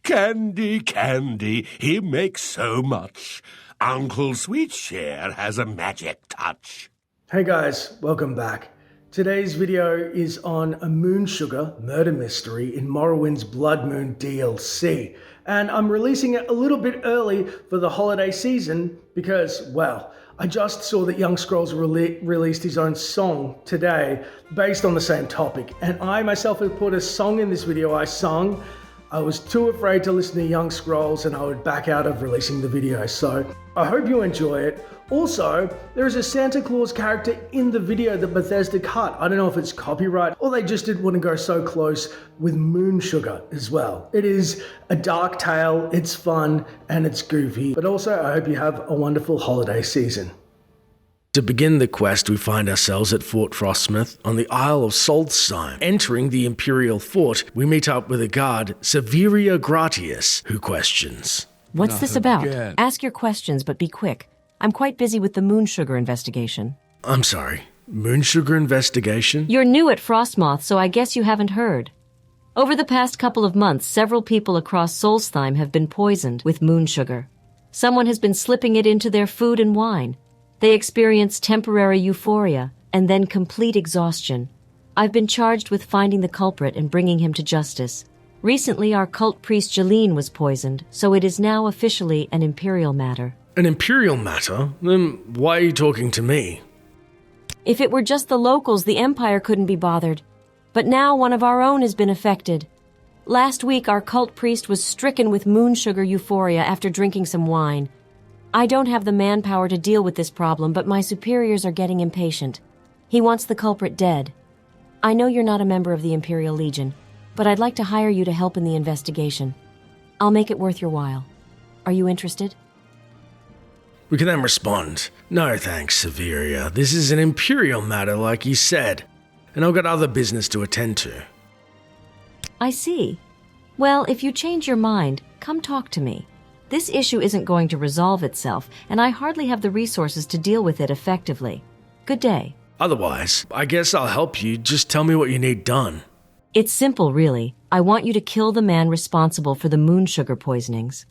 Candy, candy, he makes so much. Uncle Sweetshare has a magic touch. Hey guys, welcome back. Today's video is on a moon sugar murder mystery in Morrowind's Blood Moon DLC. And I'm releasing it a little bit early for the holiday season because, well, I just saw that Young Scrolls released his own song today based on the same topic. And I myself have put a song in this video I sung. I was too afraid to listen to Young Scrolls and I would back out of releasing the video. So I hope you enjoy it. Also, there is a Santa Claus character in the video that Bethesda cut. I don't know if it's copyright or they just didn't want to go so close with moon sugar as well. It is a dark tale, it's fun, and it's goofy. But also, I hope you have a wonderful holiday season. To begin the quest, we find ourselves at Fort Frostmouth on the Isle of Solstheim. Entering the Imperial Fort, we meet up with a guard, Severia Gratius, who questions. What's this about? Ask your questions, but be quick. I'm quite busy with the moon sugar investigation. I'm sorry, moon sugar investigation? You're new at Frostmoth, so I guess you haven't heard. Over the past couple of months, several people across Solstheim have been poisoned with moon sugar. Someone has been slipping it into their food and wine. They experience temporary euphoria and then complete exhaustion. I've been charged with finding the culprit and bringing him to justice. Recently, our cult priest Jeleen was poisoned, so it is now officially an Imperial matter. An Imperial matter? Then why are you talking to me? If it were just the locals, the Empire couldn't be bothered. But now one of our own has been affected. Last week, our cult priest was stricken with moon sugar euphoria after drinking some wine. I don't have the manpower to deal with this problem, but my superiors are getting impatient. He wants the culprit dead. I know you're not a member of the Imperial Legion, but I'd like to hire you to help in the investigation. I'll make it worth your while. Are you interested? We can then respond, no thanks, Severia. This is an Imperial matter, like you said, and I've got other business to attend to. I see. Well, if you change your mind, come talk to me. This issue isn't going to resolve itself, and I hardly have the resources to deal with it effectively. Good day. Otherwise, I guess I'll help you. Just tell me what you need done. It's simple, really. I want you to kill the man responsible for the moon sugar poisonings.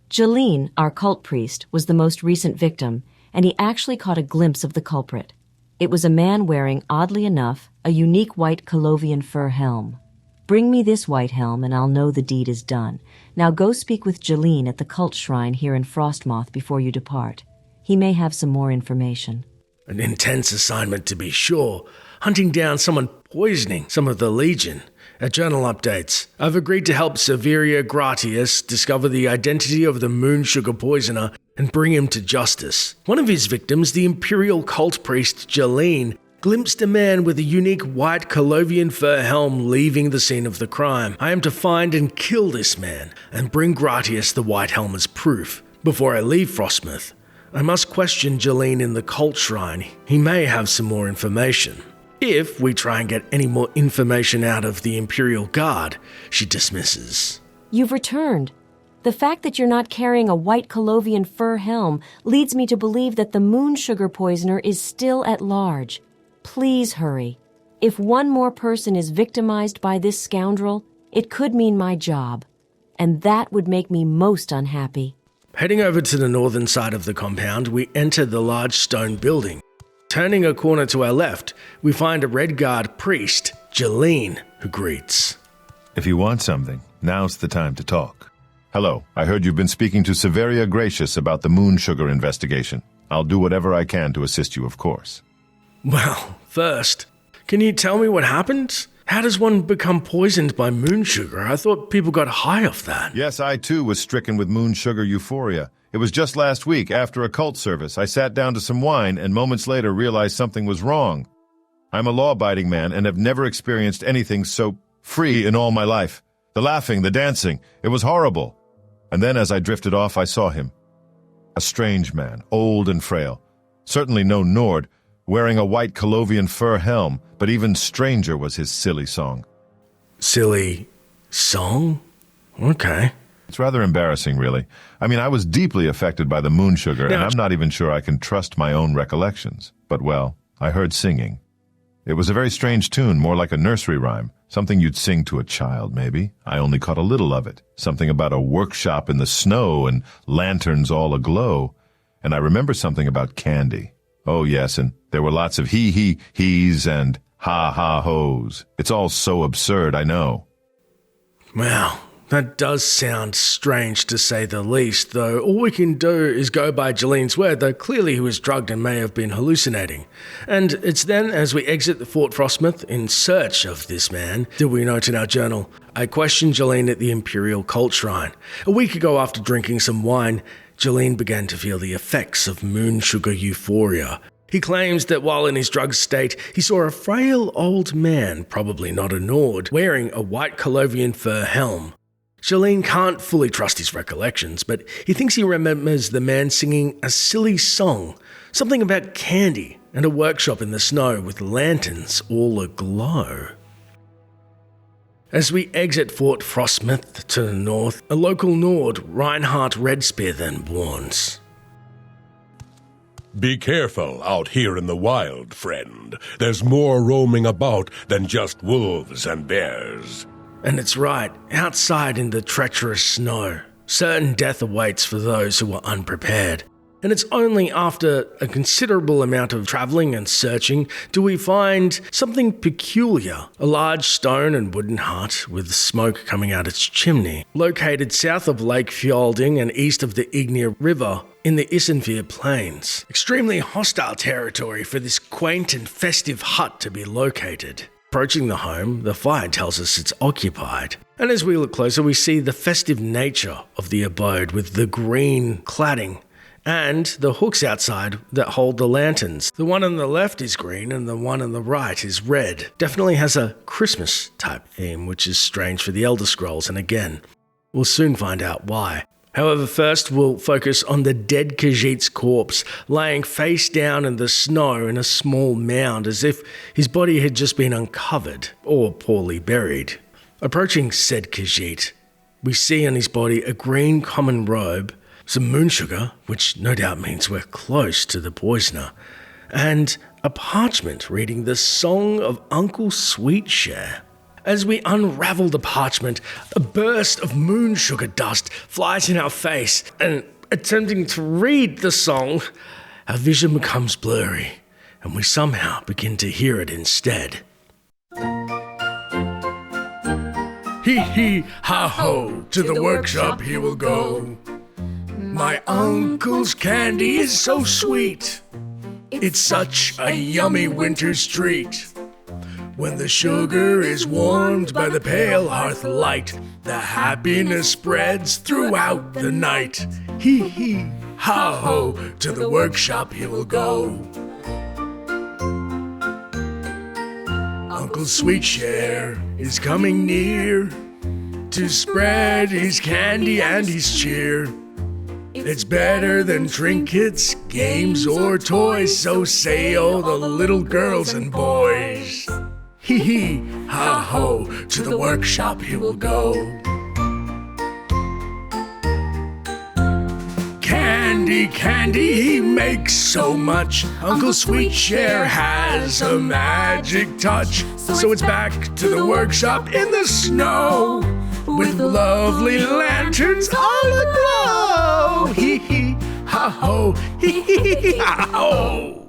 Jeleen, our cult priest, was the most recent victim, and he actually caught a glimpse of the culprit. It was a man wearing, oddly enough, a unique white Colovian fur helm. Bring me this white helm and I'll know the deed is done. Now go speak with Jeleen at the cult shrine here in Frostmoth before you depart. He may have some more information. An intense assignment to be sure, hunting down someone poisoning some of the Legion. At Journal Updates, I've agreed to help Severia Gratius discover the identity of the moon sugar poisoner and bring him to justice. One of his victims, the Imperial cult priest Jeleen, glimpsed a man with a unique white Colovian fur helm leaving the scene of the crime. I am to find and kill this man and bring Gratius the white helm as proof. Before I leave Frostmouth, I must question Jeleen in the cult shrine. He may have some more information. If we try and get any more information out of the Imperial Guard, she dismisses. You've returned. The fact that you're not carrying a white Colovian fur helm leads me to believe that the moon sugar poisoner is still at large. Please hurry. If one more person is victimized by this scoundrel, it could mean my job. And that would make me most unhappy. Heading over to the northern side of the compound, we enter the large stone building. Turning a corner to our left, we find a Red Guard priest, Jeleen, who greets. If you want something, now's the time to talk. Hello, I heard you've been speaking to Severia Gratius about the moon sugar investigation. I'll do whatever I can to assist you, of course. Well, first, can you tell me what happened? How does one become poisoned by moon sugar? I thought people got high off that. Yes, I too was stricken with moon sugar euphoria. It was just last week, after a cult service. I sat down to some wine and moments later realized something was wrong. I'm a law-abiding man and have never experienced anything so free in all my life. The laughing, the dancing, it was horrible. And then as I drifted off, I saw him. A strange man, old and frail. Certainly no Nord, wearing a white Colovian fur helm, but even stranger was his silly song. Silly song? Okay. It's rather embarrassing, really. I mean, I was deeply affected by the moon sugar, and I'm not even sure I can trust my own recollections. But, well, I heard singing. It was a very strange tune, more like a nursery rhyme, Something you'd sing to a child, maybe. I only caught a little of it. Something about a workshop in the snow and lanterns all aglow. And I remember something about candy. Oh, yes, and there were lots of he's and ha-ho's. It's all so absurd, I know. Wow, that does sound strange to say the least, though all we can do is go by Jeleen's word, though clearly he was drugged and may have been hallucinating. And it's then, as we exit Fort Frostmouth in search of this man, do we note in our journal, I questioned Jeleen at the Imperial Cult Shrine. A week ago, after drinking some wine, Jeleen began to feel the effects of moon sugar euphoria. He claims that while in his drugged state, he saw a frail old man, probably not a Nord, wearing a white Colovian fur helm. Jeleen can't fully trust his recollections, but he thinks he remembers the man singing a silly song, something about candy and a workshop in the snow with lanterns all aglow. As we exit Fort Frostmouth to the north, a local Nord, Reinhardt Redspear, then warns. Be careful out here in the wild, friend. There's more roaming about than just wolves and bears. And it's right, outside in the treacherous snow, certain death awaits for those who are unprepared. And it's only after a considerable amount of travelling and searching do we find something peculiar, a large stone and wooden hut with smoke coming out its chimney, located south of Lake Fjölding and east of the Ignea River in the Isenfjord Plains. Extremely hostile territory for this quaint and festive hut to be located. Approaching the home, the fire tells us it's occupied. And as we look closer, we see the festive nature of the abode with the green cladding and the hooks outside that hold the lanterns. The one on the left is green and the one on the right is red. Definitely has a Christmas type theme, which is strange for the Elder Scrolls, and again, we'll soon find out why. However, first we'll focus on the dead Khajiit's corpse, laying face down in the snow in a small mound as if his body had just been uncovered or poorly buried. Approaching said Khajiit, we see on his body a green common robe, some moon sugar, which no doubt means we're close to the poisoner, and a parchment reading the Song of Uncle Sweetshare. As we unravel the parchment, a burst of moon sugar dust flies in our face, and attempting to read the song, our vision becomes blurry, and we somehow begin to hear it instead. Hee ha ho, to the workshop he will go. My uncle's candy is so sweet. It's such a yummy winter's treat. When the sugar is warmed by the pale hearth light, the happiness spreads throughout the night. Hee ha ho, to the workshop he will go. Uncle Sweetshare is coming near to spread his candy and his cheer. It's better than trinkets, games, or toys, so say all the little girls and boys. Hee ha ho, to the workshop he will go. Candy, candy, he makes so much. Uncle Sweetshare has a magic touch. So it's back to the workshop in the snow, with lovely lanterns all aglow. Hee ha ho, hee ha ho.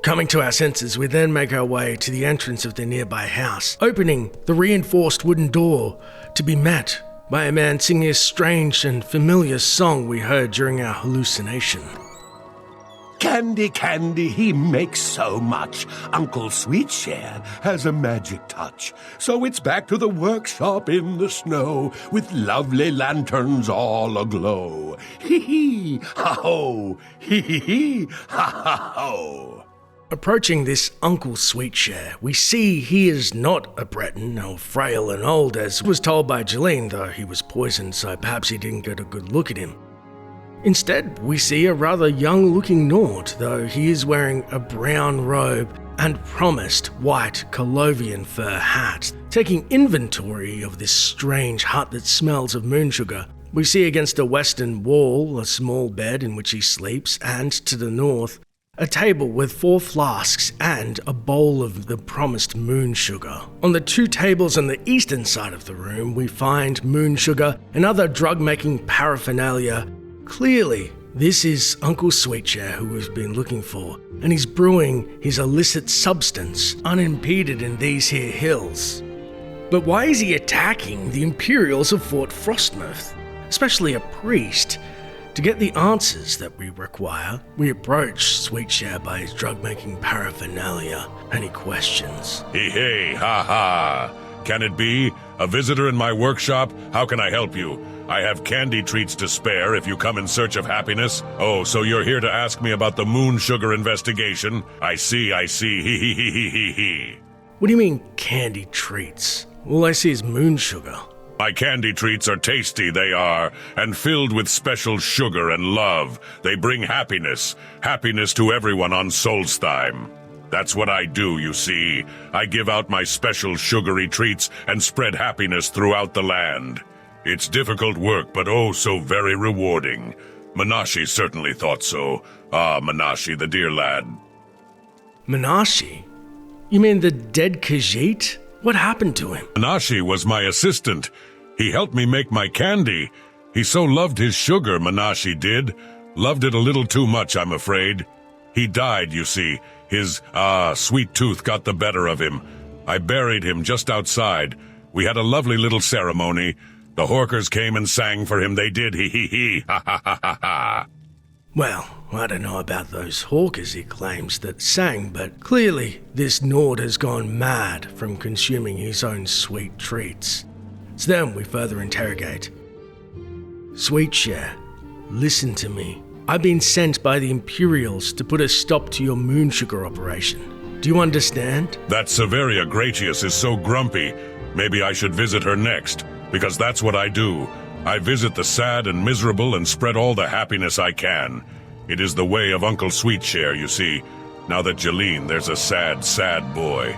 Coming to our senses, we then make our way to the entrance of the nearby house, opening the reinforced wooden door to be met by a man singing a strange and familiar song we heard during our hallucination. Candy, candy, he makes so much. Uncle Sweetshare has a magic touch. So it's back to the workshop in the snow, with lovely lanterns all aglow. Hee ha ho, hee ha ha ho. Approaching this Uncle Sweetshare, we see he is not a Breton or frail and old, as was told by Jeleen, though he was poisoned, so perhaps he didn't get a good look at him. Instead, we see a rather young-looking Nord, though he is wearing a brown robe and promised white Colovian fur hat. Taking inventory of this strange hut that smells of moon sugar, we see against the western wall a small bed in which he sleeps, and to the north, a table with 4 flasks and a bowl of the promised moon sugar. On the 2 tables on the eastern side of the room, we find moon sugar and other drug-making paraphernalia. Clearly, this is Uncle Sweetshare who we've been looking for, and he's brewing his illicit substance unimpeded in these here hills. But why is he attacking the Imperials of Fort Frostmouth, especially a priest? To get the answers that we require, we approach Sweetshare by his drug-making paraphernalia, and he questions. Hey, ha ha. Can it be? A visitor in my workshop? How can I help you? I have candy treats to spare if you come in search of happiness. Oh, so you're here to ask me about the moon sugar investigation? I see, hee. What do you mean, candy treats? All I see is moon sugar. My candy treats are tasty, they are, and filled with special sugar and love. They bring happiness to everyone on Solstheim. That's what I do, you see. I give out my special sugary treats and spread happiness throughout the land. It's difficult work, but oh so very rewarding. Menashe certainly thought so. Ah, Menashe, the dear lad. Menashe? You mean the dead Khajiit? What happened to him? Menashe was my assistant. He helped me make my candy. He so loved his sugar, Menashe did. Loved it a little too much, I'm afraid. He died, you see. His, sweet tooth got the better of him. I buried him just outside. We had a lovely little ceremony. The Horkers came and sang for him, they did, hee, ha ha ha ha ha. Well, I don't know about those hawkers he claims that sang, but clearly this Nord has gone mad from consuming his own sweet treats. It's them we further interrogate. Sweetshare, listen to me. I've been sent by the Imperials to put a stop to your moon sugar operation. Do you understand? That Severia Gratius is so grumpy. Maybe I should visit her next, because that's what I do. I visit the sad and miserable and spread all the happiness I can. It is the way of Uncle Sweetshare, you see. Now that Jeleen, there's a sad, sad boy.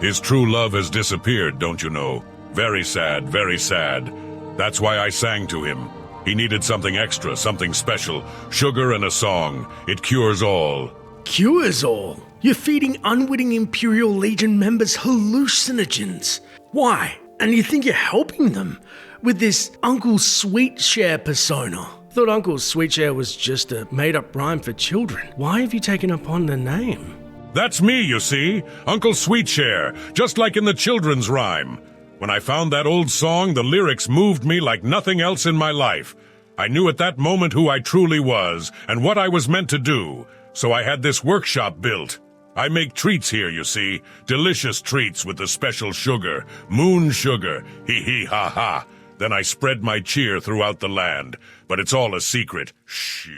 His true love has disappeared, don't you know? Very sad, very sad. That's why I sang to him. He needed something extra, something special. Sugar and a song. It cures all. Cures all? You're feeding unwitting Imperial Legion members hallucinogens. Why? And you think you're helping them with this Uncle Sweetshare persona? Thought Uncle Sweetshare was just a made-up rhyme for children. Why have you taken upon the name? That's me, you see. Uncle Sweetshare, just like in the children's rhyme. When I found that old song, the lyrics moved me like nothing else in my life. I knew at that moment who I truly was and what I was meant to do, so I had this workshop built. I make treats here, you see. Delicious treats with the special sugar. Moon sugar. Hee ha ha. Then I spread my cheer throughout the land. But it's all a secret. Shh.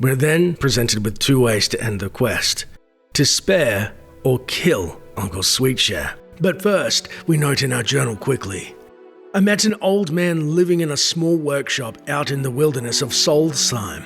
We're then presented with 2 ways to end the quest. To spare or kill Uncle Sweetshare. But first, we note in our journal quickly. I met an old man living in a small workshop out in the wilderness of Solstheim.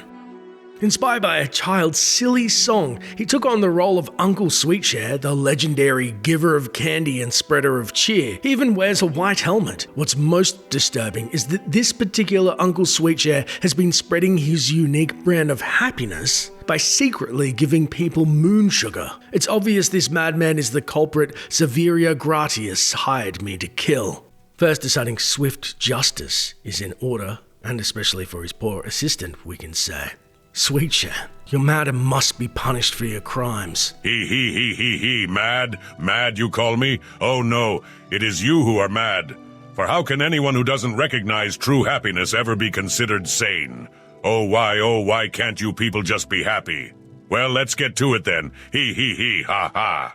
Inspired by a child's silly song, he took on the role of Uncle Sweetshare, the legendary giver of candy and spreader of cheer. He even wears a white helmet. What's most disturbing is that this particular Uncle Sweetshare has been spreading his unique brand of happiness by secretly giving people moon sugar. It's obvious this madman is the culprit Severia Gratius hired me to kill. First, deciding swift justice is in order, and especially for his poor assistant, we can say. Sweetshare, you're mad and must be punished for your crimes. He, mad? Mad, you call me? Oh no, it is you who are mad. For how can anyone who doesn't recognize true happiness ever be considered sane? Oh why can't you people just be happy? Well, let's get to it then. He, ha ha.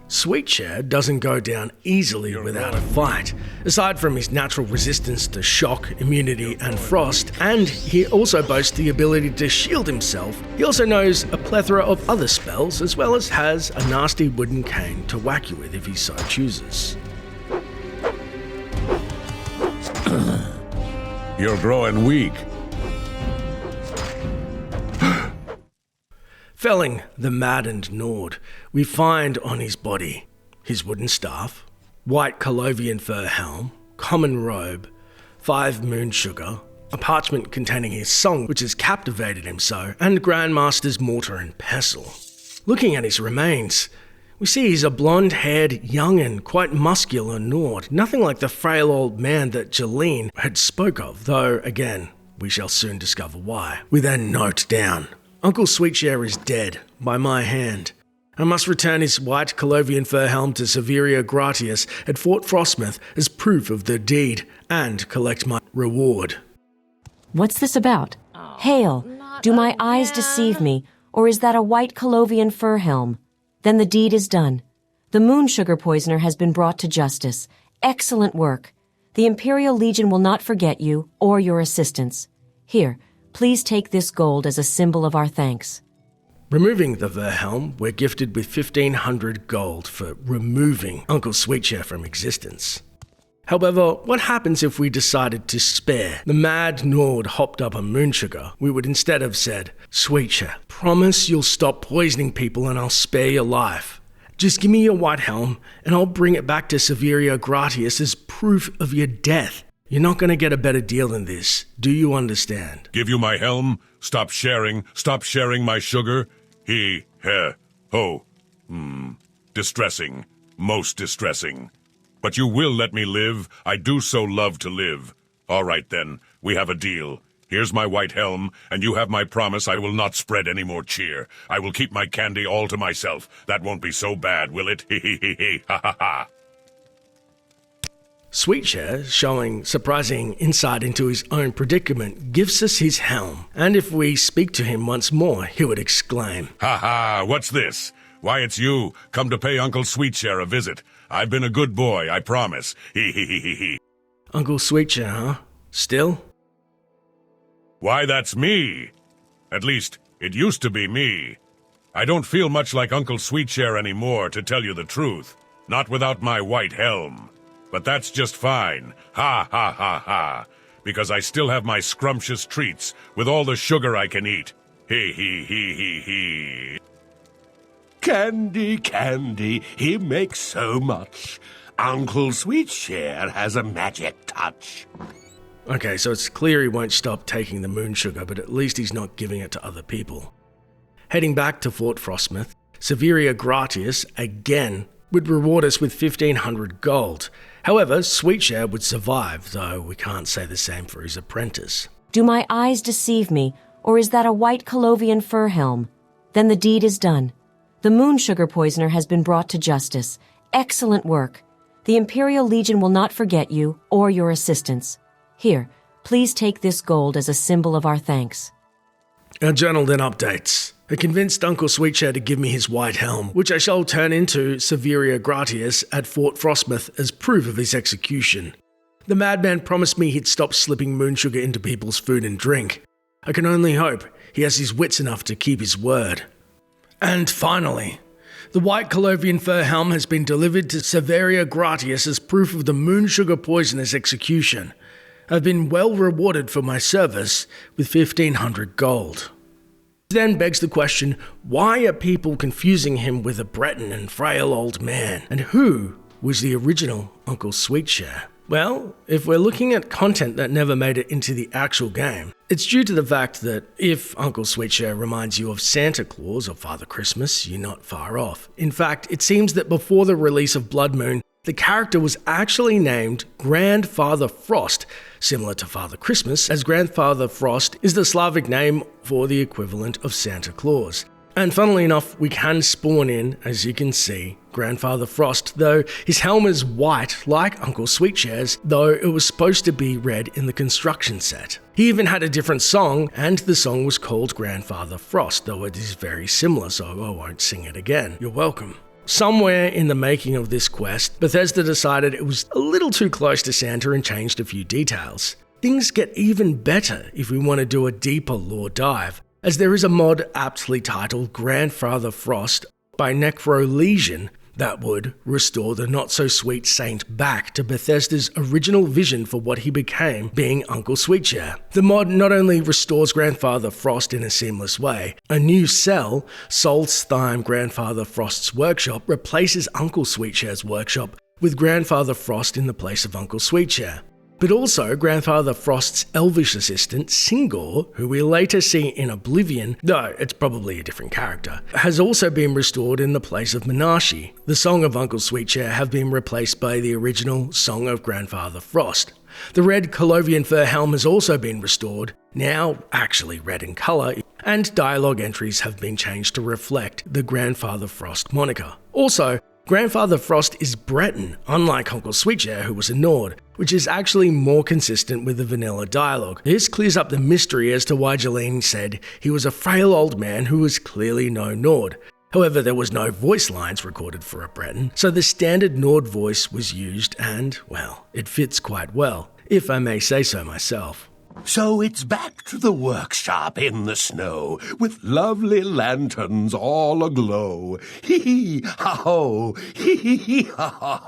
Sweetshare doesn't go down easily without a fight. Aside from his natural resistance to shock, immunity, and frost, and he also boasts the ability to shield himself, he also knows a plethora of other spells, as well as has a nasty wooden cane to whack you with if he so chooses. You're growing weak. Felling the maddened Nord, we find on his body his wooden staff, white Colovian fur helm, common robe, 5 moon sugar, a parchment containing his song which has captivated him so, and Grandmaster's mortar and pestle. Looking at his remains, we see he's a blonde-haired, young and quite muscular Nord, nothing like the frail old man that Jeleen had spoke of, though again, we shall soon discover why. We then note down, Uncle Sweetshare is dead, by my hand. I must return his white Colovian fur helm to Severia Gratius at Fort Frostmouth as proof of the deed, and collect my reward. What's this about? Hail, do my eyes deceive me, or is that a white Colovian fur helm? Then the deed is done. The moon sugar poisoner has been brought to justice. Excellent work. The Imperial Legion will not forget you or your assistance. Here, please take this gold as a symbol of our thanks. Removing the Verhelm, we're gifted with 1,500 gold for removing Uncle Sweetshare from existence. However, what happens if we decided to spare the mad Nord hopped up on moon sugar? We would instead have said, Sweetshare, promise you'll stop poisoning people and I'll spare your life. Just give me your white helm and I'll bring it back to Severia Gratius as proof of your death. You're not going to get a better deal than this. Do you understand? Give you my helm? Stop sharing my sugar? Distressing. Most distressing. But you will let me live? I do so love to live. All right then, we have a deal. Here's my white helm, and you have my promise I will not spread any more cheer. I will keep my candy all to myself. That won't be so bad, will it? Ha ha ha. Sweetshare, showing surprising insight into his own predicament, gives us his helm, and if we speak to him once more, he would exclaim, Ha ha, what's this? Why, it's you, come to pay Uncle Sweetshare a visit. I've been a good boy, I promise. He. Uncle Sweetshare, huh? Still? Why, that's me. At least, it used to be me. I don't feel much like Uncle Sweetshare anymore, to tell you the truth. Not without my white helm. But that's just fine. Ha ha ha ha. Because I still have my scrumptious treats with all the sugar I can eat. He. Candy, candy, he makes so much. Uncle Sweetshare has a magic touch. Okay, so it's clear he won't stop taking the moon sugar, but at least he's not giving it to other people. Heading back to Fort Frostmouth, Severia Gratius, again, would reward us with 1,500 gold. However, Sweetshare would survive, though we can't say the same for his apprentice. Do my eyes deceive me, or is that a white Colovian fur helm? Then the deed is done. The moon sugar poisoner has been brought to justice. Excellent work. The Imperial Legion will not forget you or your assistance. Here, please take this gold as a symbol of our thanks. Our journal then updates. I convinced Uncle Sweetshare to give me his white helm, which I shall turn into Severia Gratius at Fort Frostmouth as proof of his execution. The madman promised me he'd stop slipping moon sugar into people's food and drink. I can only hope he has his wits enough to keep his word. And finally, the white Colovian fur helm has been delivered to Severia Gratius as proof of the moon sugar poisoner's execution. I've been well rewarded for my service with 1,500 gold. Then begs the question, why are people confusing him with a Breton and frail old man? And who was the original Uncle Sweetshare? Well, if we're looking at content that never made it into the actual game, it's due to the fact that if Uncle Sweetshare reminds you of Santa Claus or Father Christmas, you're not far off. In fact, it seems that before the release of Blood Moon, the character was actually named Grandfather Frost, similar to Father Christmas, as Grandfather Frost is the Slavic name for the equivalent of Santa Claus. And funnily enough, we can spawn in, as you can see, Grandfather Frost, though his helm is white like Uncle Sweetshare's, though it was supposed to be red in the construction set. He even had a different song, and the song was called Grandfather Frost, though it is very similar, so I won't sing it again. You're welcome. Somewhere in the making of this quest, Bethesda decided it was a little too close to Santa and changed a few details. Things get even better if we want to do a deeper lore dive, as there is a mod aptly titled Grandfather Frost by Necro Legion that would restore the not-so-sweet saint back to Bethesda's original vision for what he became, being Uncle Sweetshare. The mod not only restores Grandfather Frost in a seamless way, a new cell, Solstheim Grandfather Frost's workshop, replaces Uncle Sweetshare's workshop with Grandfather Frost in the place of Uncle Sweetshare. But also, Grandfather Frost's elvish assistant, Singor, who we later see in Oblivion, though it's probably a different character, has also been restored in the place of Menashe. The Song of Uncle Sweetshare have been replaced by the original Song of Grandfather Frost. The red Colovian fur helm has also been restored, now actually red in colour, and dialogue entries have been changed to reflect the Grandfather Frost moniker. Also, Grandfather Frost is Breton, unlike Uncle Sweetshare, who was a Nord, which is actually more consistent with the vanilla dialogue. This clears up the mystery as to why Jeleen said he was a frail old man who was clearly no Nord. However, there was no voice lines recorded for a Breton, so the standard Nord voice was used and, well, it fits quite well, if I may say so myself. So it's back to the workshop in the snow, with lovely lanterns all aglow. Hee-hee-ha-ho, hee-hee-ha-ho.